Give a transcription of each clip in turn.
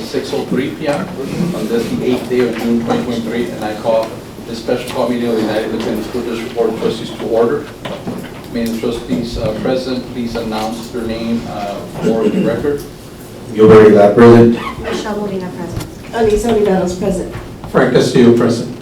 6:03 p.m. on this, the 8th day of June 2023, and I call this special call meeting of the United Independent School District Board of Trustees to order. May the trustees present please announce their name for the record. Gilbert Aguilar, present. Michelle Molina, present. Alisa Olivares, present. Frank Castillo, present.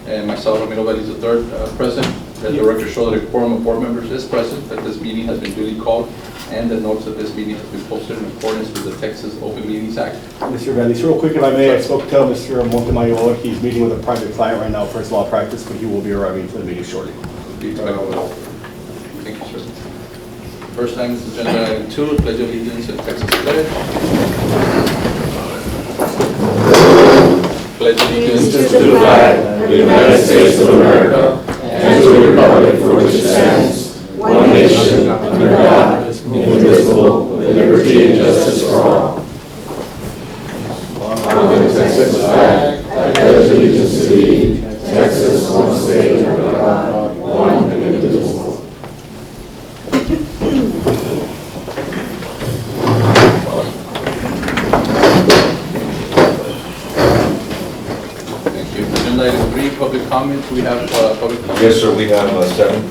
And myself, Ramiro Valdez III, present. Let the record show that a quorum of board members is present, that this meeting has been duly called, and the notes of this meeting has been posted in accordance with the Texas Open Meetings Act. Mr. Valdez, real quick, if I may, I spoke to Mr. Montemayor. He's meeting with a private client right now for his law practice, but he will be arriving for the meeting shortly. Thank you, sir. First time is agenda item 2, pledge of allegiance and Texas pledge. Pledge allegiance To the flag of the United States of America and to the republic for which it stands, one nation, under God, indivisible, with liberty and justice for all. Under the Texas flag, I pledge allegiance to thee, Texas, one state under God, one and indivisible. Thank you. Agenda item 3, public comments. We have public comments. Yes, sir, we have 7.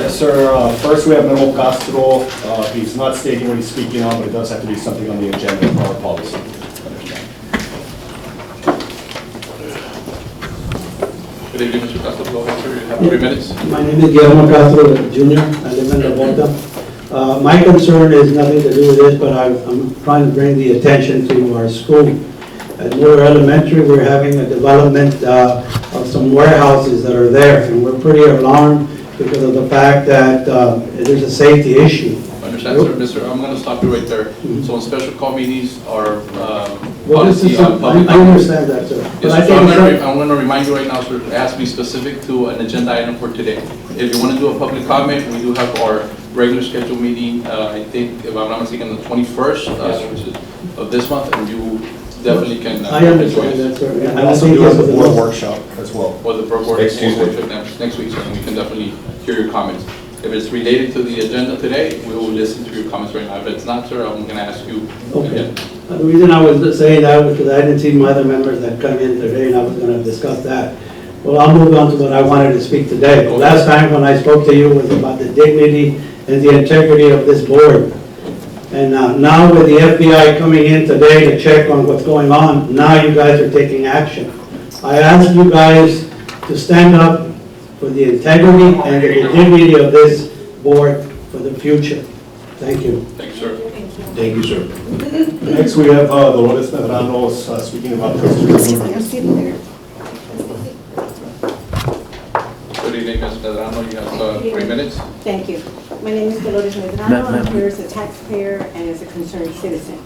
Yes, sir. First, we have Memo Castro. He's not stating what he's speaking on, but it does have to be something on the agenda for our policy. Good evening, Mr. Castro. Go ahead, sir. You have 3 minutes. My name is Guillermo Castro Jr. I live in La Volta. My concern is nothing to do with this, but I'm trying to bring the attention to our school. At Miller Elementary, we're having a development of some warehouses that are there, and we're pretty alarmed because of the fact that there's a safety issue. Understand, sir. Mister, I'm going to stop you right there. So, on special call meetings are Well, this policy is, on public I understand that, sir. But Yes, I sir. So think I'm going to remind you right now, sir, it has to be specific to an agenda item for today. If you want to do a public comment, we do have our regular scheduled meeting, I think, if I'm not mistaken, the 21st which is of this month, and you definitely can I understand that, sir. And I also think do have this the is board enough. workshop as well. or the board Next Tuesday. next week, sir, and we can definitely hear your comments. If it's related to the agenda today, we will listen to your comments right now. If it's not, sir, I'm going to ask you Okay. again. The reason I was saying that was because I didn't see my other members that come in today, and I was going to discuss that. Well, I'll move on to what I wanted to speak today. The last time when I spoke to you was about the dignity and the integrity of this board. And now with the FBI coming in today to check on what's going on, now you guys are taking action. I asked you guys to stand up for the integrity and the dignity of this board for the future. Thank you. Thank you, sir. Thank you, sir. Next, we have Dolores Medrano speaking about trustee removal. Good evening, Ms. Medrano. You have 3 minutes. Thank you. My name is Dolores Medrano. I'm here as a taxpayer and as a concerned citizen.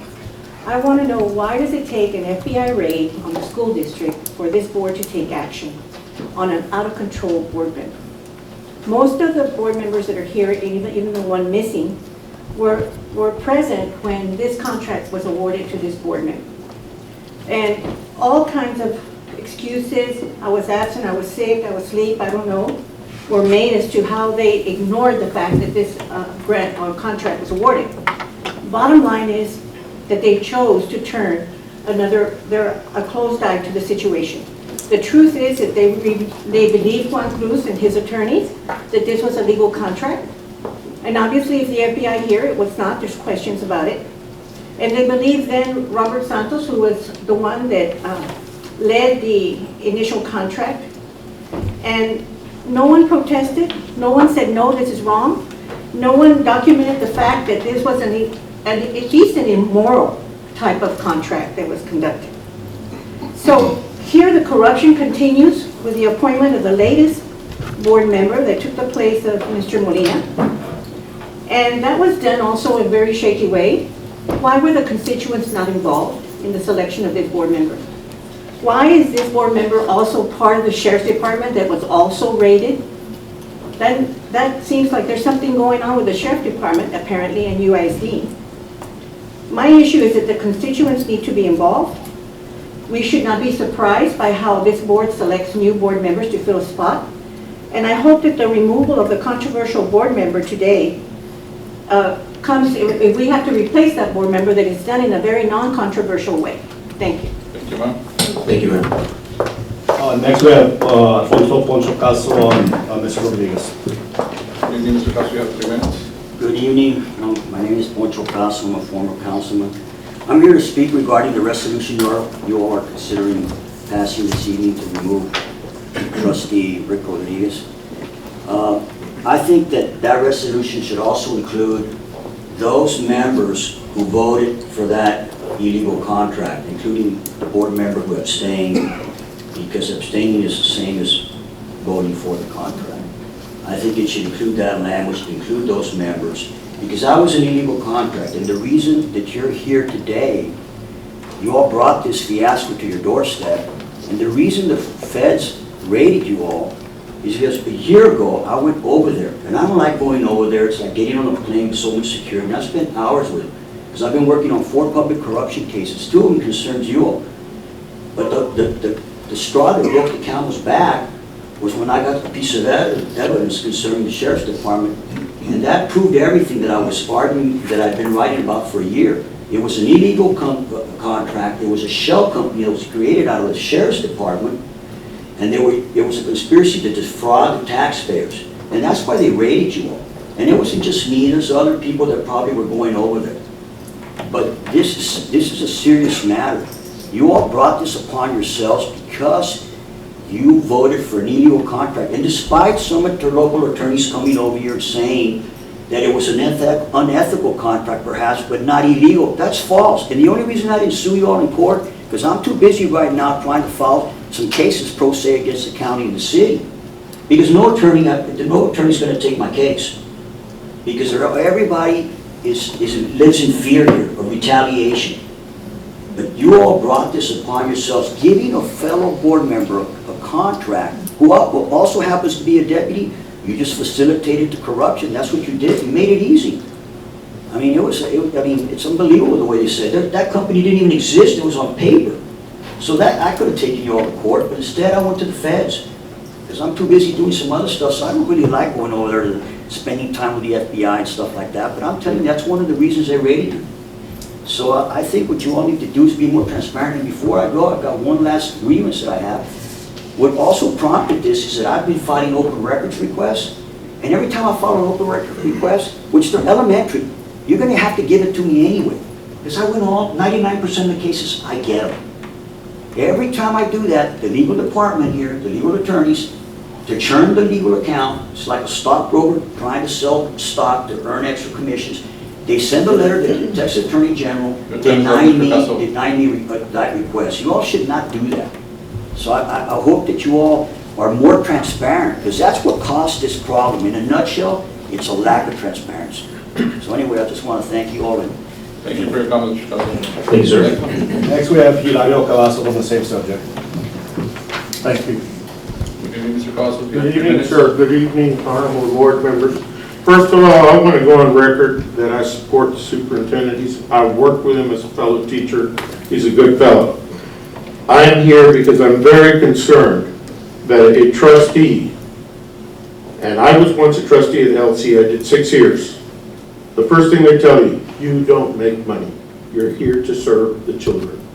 I want to know, why does it take an FBI raid on the school district for this board to take action on an out-of-control board member? Most of the board members that are here, even the one missing, were present when this contract was awarded to this board member. And all kinds of excuses, I was absent, I was sick, I was asleep, I don't know, were made as to how they ignored the fact that this grant or contract was awarded. Bottom line is that they chose to turn a closed eye to the situation. The truth is that they believed Juan Cruz and his attorneys that this was a legal contract. And obviously, if the FBI here, it was not, there's questions about it. And they believed then Robert Santos, who was the one that led the initial contract. And no one protested, no one said, no, this is wrong. No one documented the fact that this was at least an immoral type of contract that was conducted. So here the corruption continues with the appointment of the latest board member that took the place of Mr. Molina. And that was done also in a very shaky way. Why were the constituents not involved in the selection of this board member? Why is this board member also part of the sheriff's department that was also raided? That seems like there's something going on with the sheriff's department apparently and UISD. My issue is that the constituents need to be involved. We should not be surprised by how this board selects new board members to fill a spot. And I hope that the removal of the controversial board member today comes, if we have to replace that board member, that it's done in a very non-controversial way. Thank you. Thank you, ma'am. Thank you, ma'am. Next, we have Alfonso Poncho Castro and Mr. Rodriguez. Good evening, Mr. Castro, you have 3 minutes. Good evening. My name is Poncho Castro. I'm a former councilman. I'm here to speak regarding the resolution you all are considering passing this evening to remove trustee Rick Rodriguez. I think that resolution should also include those members who voted for that illegal contract, including the board member who abstained, because abstaining is the same as voting for the contract. I think it should include that language, to include those members, because that was an illegal contract, and the reason that you're here today, you all brought this fiasco to your doorstep, and the reason the feds raided you all is because a year ago, I went over there, and I don't like going over there. It's like getting on a plane with so much security, and I spent hours with it, because I've been working on 4 public corruption cases. 2 of them concerns you all. But the straw that broke the camel's back was when I got the piece of evidence concerning the sheriff's department, and that proved everything that I was arguing, that I've been writing about for a year. It was an illegal contract. It was a shell company that was created out of the sheriff's department, and there was a conspiracy to defraud the taxpayers, and that's why they raided you all. And it wasn't just me, there's other people that probably were going over there. But this is a serious matter. You all brought this upon yourselves because you voted for an illegal contract. And despite some of the local attorneys coming over here saying that it was an unethical contract perhaps, but not illegal, that's false. And the only reason I didn't sue you all in court, because I'm too busy right now trying to file some cases pro se against the county and the city. Because no attorney's going to take my case. Because everybody lives in fear here of retaliation. But you all brought this upon yourselves, giving a fellow board member a contract who also happens to be a deputy. You just facilitated the corruption. That's what you did. You made it easy. I mean, it's unbelievable the way they said it. That company didn't even exist. It was on paper. So that I could have taken you all to court, but instead I went to the feds because I'm too busy doing some other stuff. So I don't really like going over there to spending time with the FBI and stuff like that. But I'm telling you, that's one of the reasons they raided you. So I think what you all need to do is be more transparent. And before I go, I've got one last grievance that I have. What also prompted this is that I've been filing open records requests, and every time I file an open record request, which they're elementary, you're going to have to give it to me anyway. Because I win all, 99% of the cases, I get them. Every time I do that, the legal department here, the legal attorneys, to churn the legal account, it's like a stockbroker trying to sell stock to earn extra commissions. They send a letter to the Texas Attorney General denying me that request. You all should not do that. So I hope that you all are more transparent, because that's what caused this problem. In a nutshell, it's a lack of transparency. So anyway, I just want to thank you all. Thank you for your comments, Mr. Castro. Thank you, sir. Next, we have Hilario Cavazos on the same subject. Thank you. Good evening, Mr. Castro. Good evening, sir. Good evening, honorable board members. First of all, I want to go on record that I support the superintendent. I've worked with him as a fellow teacher. He's a good fellow. I am here because I'm very concerned that a trustee, and I was once a trustee at the LC, I did 6 years. The first thing they tell you, you don't make money. You're here to serve the children.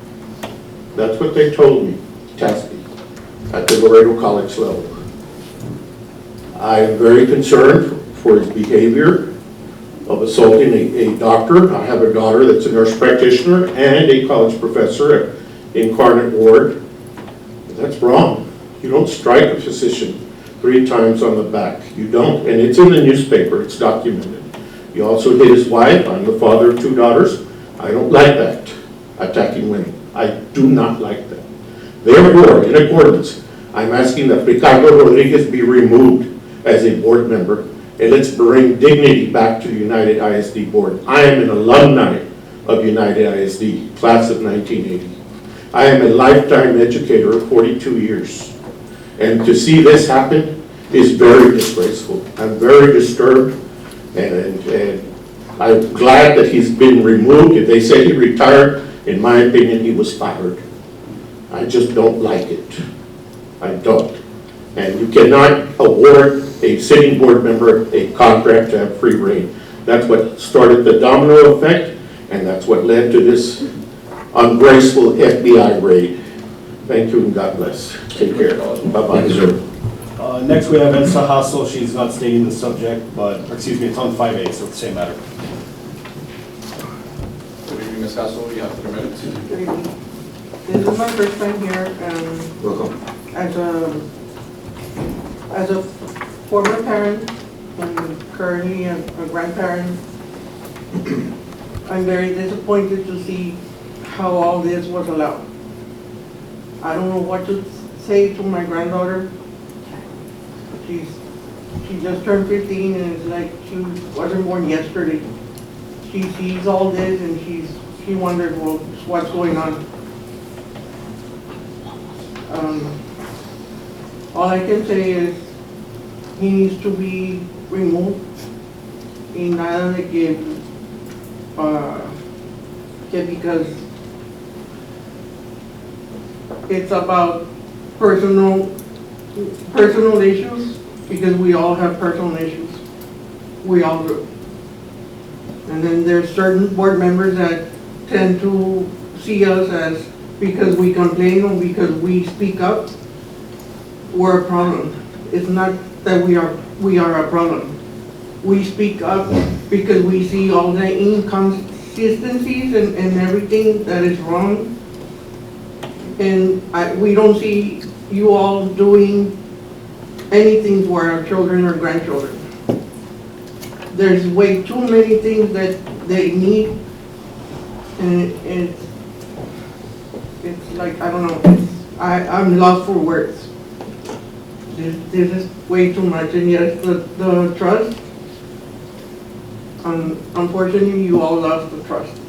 That's what they told me, tasked me, at the Laredo College level. I am very concerned for his behavior of assaulting a doctor. I have a daughter that's a nurse practitioner and a college professor at Incarnate Ward. That's wrong. You don't strike a physician 3 times on the back. You don't, and it's in the newspaper, it's documented. You also hit his wife. I'm the father of 2 daughters. I don't like that, attacking women. I do not like that. Therefore, in accordance, I'm asking that Ricardo Rodriguez be removed as a board member, and let's bring dignity back to the United ISD board. I am an alumni of United ISD, class of 1980. I am a lifetime educator of 42 years. And to see this happen is very disgraceful. I'm very disturbed, and I'm glad that he's been removed. If they say he retired, in my opinion, he was fired. I just don't like it. I don't. And you cannot award a sitting board member a contract to have free reign. That's what started the domino effect, and that's what led to this ungraceful FBI raid. Thank you and God bless. Take care. Bye-bye. Thank you, sir. Next, we have Elsa Hassel. She's not stating the subject, but, excuse me, it's on 5A, so it's the same matter. Good evening, Ms. Hassel, you have 3 minutes. Good evening. This is my first time here, Welcome. as a former parent and currently a grandparent. I'm very disappointed to see how all this was allowed. I don't know what to say to my granddaughter. She just turned 15 and it's like she wasn't born yesterday. She sees all this and she wonders, well, what's going on? All I can say is he needs to be removed y nada de que because it's about personal issues, because we all have personal issues. We all do. And then there's certain board members that tend to see us as, because we complain or because we speak up, we're a problem. It's not that we are a problem. We speak up because we see all the inconsistencies and everything that is wrong. And we don't see you all doing anything for our children or grandchildren. There's way too many things that they need, and it's like, I don't know, I'm lost for words. This is way too much, and yes, the trust, unfortunately, you all lost the trust.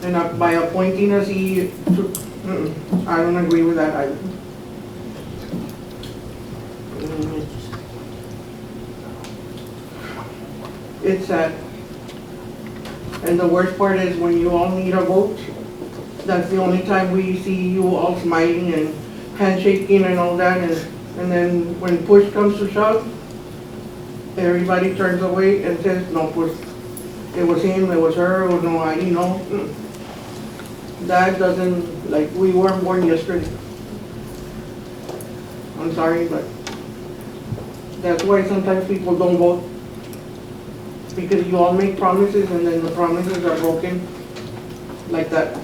And by appointing a CEO, I don't agree with that either. It's sad. And the worst part is when you all need a vote, that's the only time we see you all smiling and handshaking and all that, and then when push comes to shove, everybody turns away and says, no, pues, it was him, it was her, or no, I didn't know. That doesn't, like, we weren't born yesterday. I'm sorry, but that's why sometimes people don't vote. Because you all make promises and then the promises are broken like that.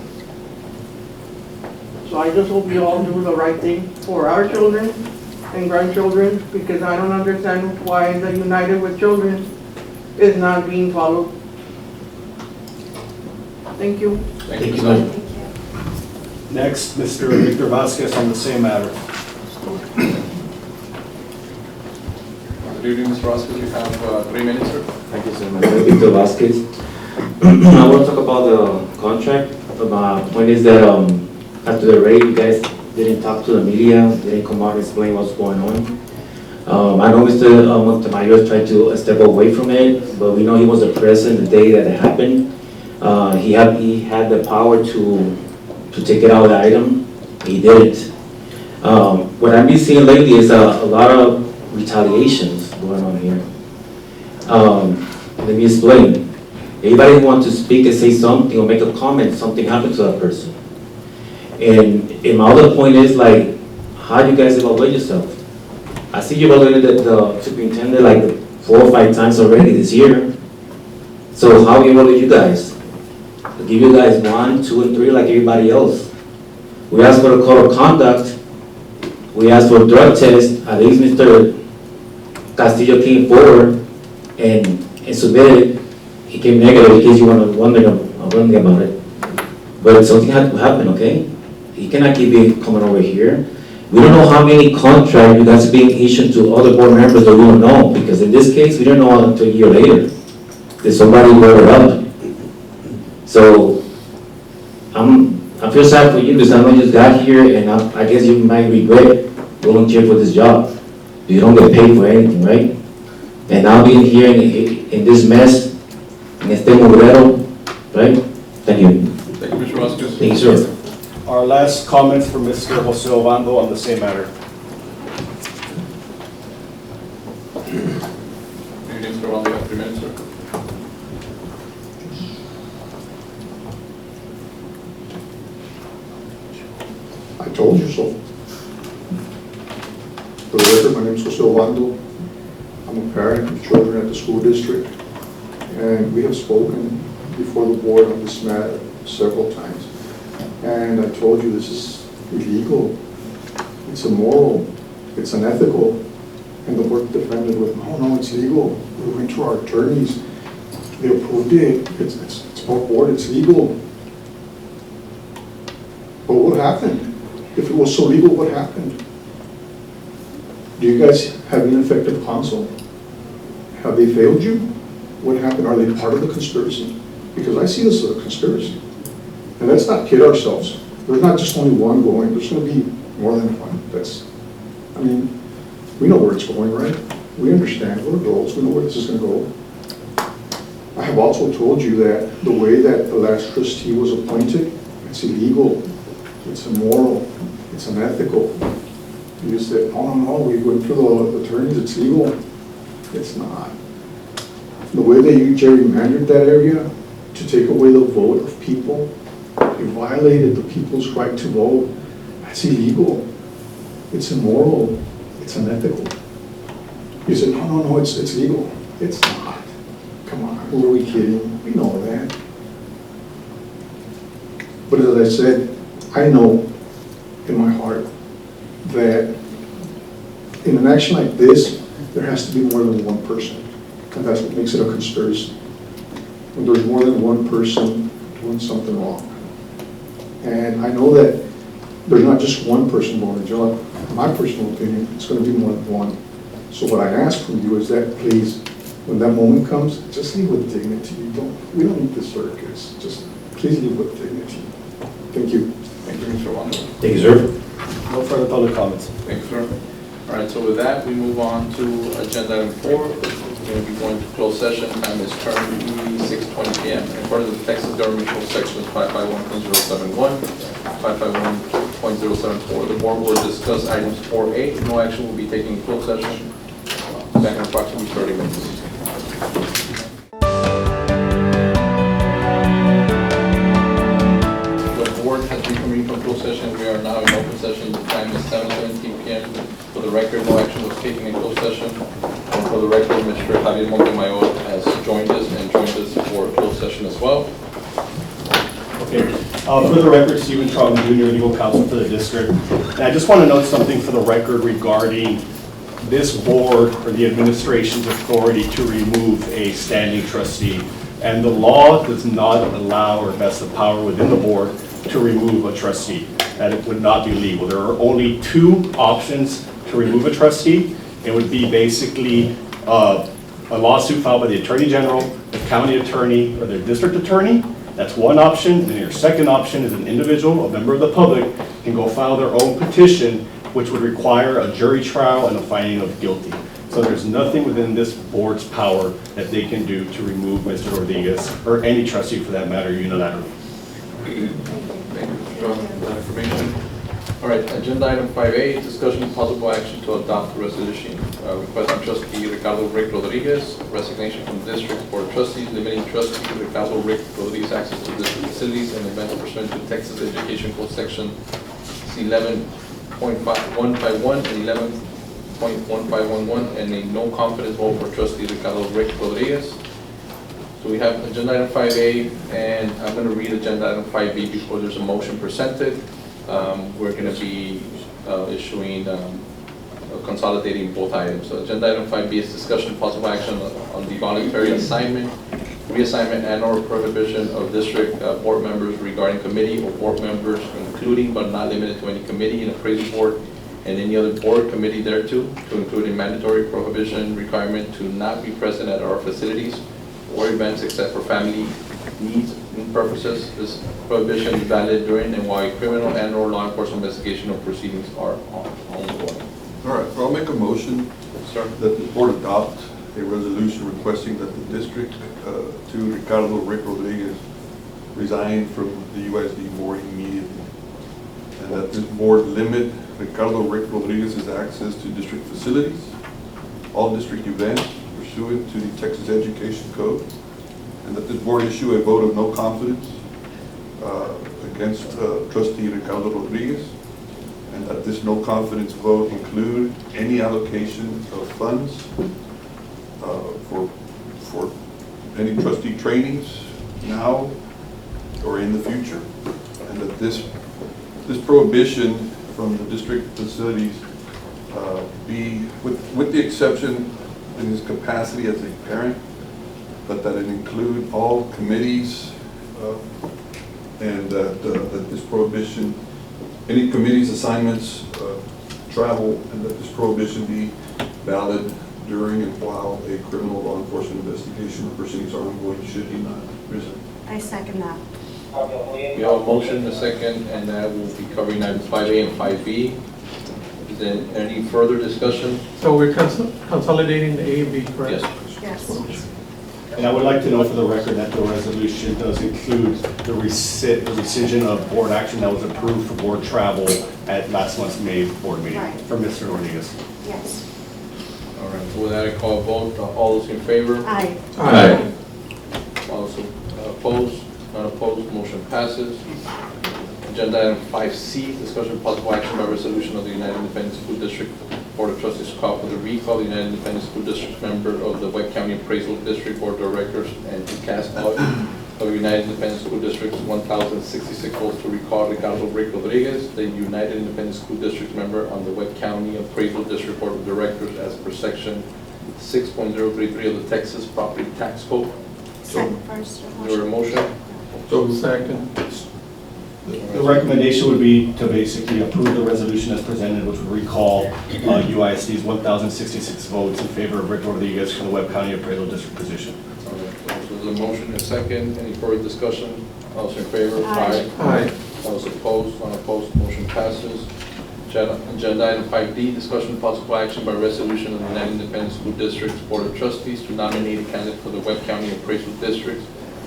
So I just hope you all do the right thing for our children and grandchildren, because I don't understand why the United with Children is not being followed. Thank you. Thank you, sir. Next, Mr. Victor Vasquez on the same matter. Good evening, Mr. Roscoe, you have 3 minutes, sir. Thank you, sir. My name is Victor Vasquez. I want to talk about the contract. My point is that after the raid, you guys didn't talk to the media, didn't come out and explain what's going on. I know Mr. Montemayor tried to step away from it, but we know he was present the day that it happened. He had the power to take it out of the item. He didn't. What I've been seeing lately is a lot of retaliations going on here. Let me explain. Everybody who wants to speak and say something or make a comment, something happened to that person. And my other point is, like, how do you guys evaluate yourself? I see you evaluated the superintendent like 4 or 5 times already this year. So how do you evaluate you guys? I'll give you guys 1, 2, and 3 like everybody else. We asked for a code of conduct. We asked for a drug test. At least Mr. Castillo came forward and submitted. He came negative in case you want to wondering about it. But something had to happen, okay? He cannot keep coming over here. We don't know how many contracts you guys are being issued to other board members that we don't know, because in this case, we don't know until a year later that somebody wrote it up. So I feel sad for you because I know you just got here, and I guess you might regret volunteering for this job. You don't get paid for anything, right? And now being here in this mess, en este mugrero, right? Thank you. Thank you, Mr. Roscoe. Thank you, sir. Our last comments from Mr. Jose Ovando on the same matter. Good evening, Mr. Roscoe, you have 3 minutes, sir. told you so. For the record, my name is Jose Obando. I'm a parent of children at the school district, and we have spoken before the board on this matter several times. And I told you this is illegal, it's immoral, it's unethical, and the board defended with, no, it's legal. We went to our attorneys, they approved it, it's above board, it's legal. But what happened? If it was so legal, what happened? Do you guys have ineffective counsel? Have they failed you? What happened? Are they part of the conspiracy? Because I see this as a conspiracy. And let's not kid ourselves. There's not just only one going. There's going to be more than one. We know where it's going, right? We understand. We're adults. We know where this is going to go. I have also told you that the way that the last trustee was appointed, it's illegal, it's immoral, it's unethical. You said, no, we went through the attorneys, it's legal. It's not. The way that you gerrymandered that area to take away the vote of people, you violated the people's right to vote. That's illegal. It's immoral. It's unethical. You said, no, it's legal. It's not. Come on, who are we kidding? We know that. But as I said, I know in my heart that in an action like this, there has to be more than one person. And that's what makes it a conspiracy. When there's more than one person doing something wrong. And I know that there's not just one person going to jail. In my personal opinion, it's going to be more than one. So what I ask from you is that please, when that moment comes, just leave with dignity. We don't need the circus. Just please leave with dignity. Thank you. Thank you, Mr. Wanda. Thank you, sir. No further public comments. Thank you, sir. All right, so with that, we move on to agenda item 4. We're going to be going to closed session. Time is currently 6:20 p.m. According to the Texas Government Code Sections 551.071, 551.074, the board will discuss items 4A. No action will be taken in closed session. Back in approximately 30 minutes. The board has reconvened from closed session. We are now in open session. The time is 7:17 p.m. For the record, no action was taken in closed session. And for the record, Mr. Javier Montemayor has joined us for closed session as well. Okay. For the record, Stephen Trump, Jr., legal counsel for the district. And I just want to note something for the record regarding this board or the administration's authority to remove a standing trustee. And the law does not allow or vest the power within the board to remove a trustee. That it would not be legal. There are only two options to remove a trustee. It would be basically a lawsuit filed by the Attorney General, the county attorney, or the district attorney. That's one option. And your second option is an individual, a member of the public, can go file their own petition, which would require a jury trial and a finding of guilty. So there's nothing within this board's power that they can do to remove Mr. Rodriguez, or any trustee for that matter, unilaterally. Thank you, Mr. for that information. All right, agenda item 5A, discussion of possible action to adopt the resolution. Request from trustee Ricardo Rick Rodriguez, resignation from district board of trustees, limiting trustee Ricardo Rick Rodriguez access to district facilities and events pursuant to Texas Education Code Section 11.151 and 11.1511, and a no confidence vote for trustee Ricardo Rick Rodriguez. So we have agenda item 5A, and I'm going to read agenda item 5B before there's a motion presented. We're going to be consolidating both items. So agenda item 5B is discussion possible action on the voluntary assignment, reassignment, and/or prohibition of district board members regarding committee or board members, including but not limited to any committee and appraisal board and any other board committee thereto, to include a mandatory prohibition requirement to not be present at our facilities or events except for family needs and purposes. This prohibition is valid during and while a criminal and/or law enforcement investigation or proceedings are ongoing. All right, so I'll make a motion that the board adopt a resolution requesting that the district to Ricardo Rick Rodriguez resign from the USD board immediately, and that this board limit Ricardo Rick Rodriguez's access to district facilities, all district events pursuant to the Texas Education Code, and that this board issue a vote of no confidence against trustee Ricardo Rodriguez, and that this no confidence vote include any allocation of funds for any trustee trainings now or in the future, and that this prohibition from the district facilities be, with the exception in his capacity as a parent, but that it include all committees, and that this prohibition, any committees, assignments, travel, and that this prohibition be valid during and while a criminal law enforcement investigation or proceedings are ongoing, should he not resign. I second that. We have a motion, a second, and that will be covering items 5A and 5B. Is there any further discussion? So we're consolidating the A and B, correct? Yes. Yes. And I would like to know for the record that the resolution does include the rescission of board action that was approved for board travel at last month's May board meeting Right. from Mr. Rodriguez. Yes. All right, with that, I call a vote. All those in favor? Aye. Aye. All those opposed? None opposed, motion passes. Agenda item 5C, discussion of possible action by resolution of the United Independent School District Board of Trustees call for the recall of the United Independent School District member of the Webb County Appraisal District Board of Directors and to cast out of United Independent School District's 1,066 votes to recall Ricardo Rick Rodriguez, the United Independent School District member on the Webb County Appraisal District Board of Directors as per section 6.033 of the Texas Property Tax Code. Second first. Your motion? So second. The recommendation would be to basically approve the resolution as presented, which would recall UISD's 1,066 votes in favor of Rick Rodriguez for the Webb County Appraisal District position. All right, so there's a motion and a second. Any further discussion? All those in favor? Aye. Aye. All those opposed? Unopposed, motion passes. Agenda item 5D, discussion of possible action by resolution of the United Independent School District's Board of Trustees to nominate a candidate for the Webb County Appraisal District's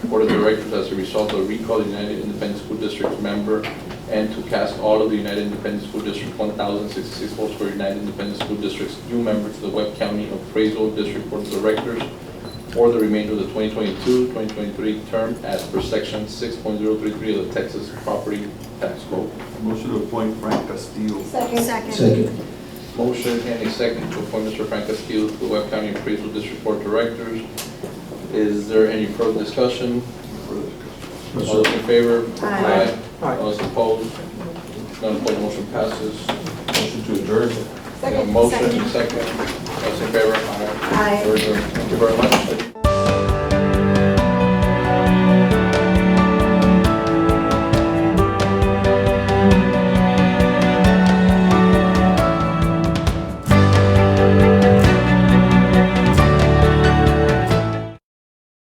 Board of Directors as a result of recall the United Independent School District's member and to cast all of the United Independent School District 1,066 votes for United Independent School District's new member to the Webb County Appraisal District Board of Directors for the remainder of the 2022-2023 term as per section 6.033 of the Texas Property Tax Code. Motion to appoint Frank Castillo. Second. Second. Motion and a second to appoint Mr. Frank Castillo to the Webb County Appraisal District Board of Directors. Is there any further discussion? All those in favor? Aye. All those opposed? None opposed, motion passes. Motion to adjourn. We have a Second. motion and a second. All those in favor? Aye. We're adjourned. Thank you very much.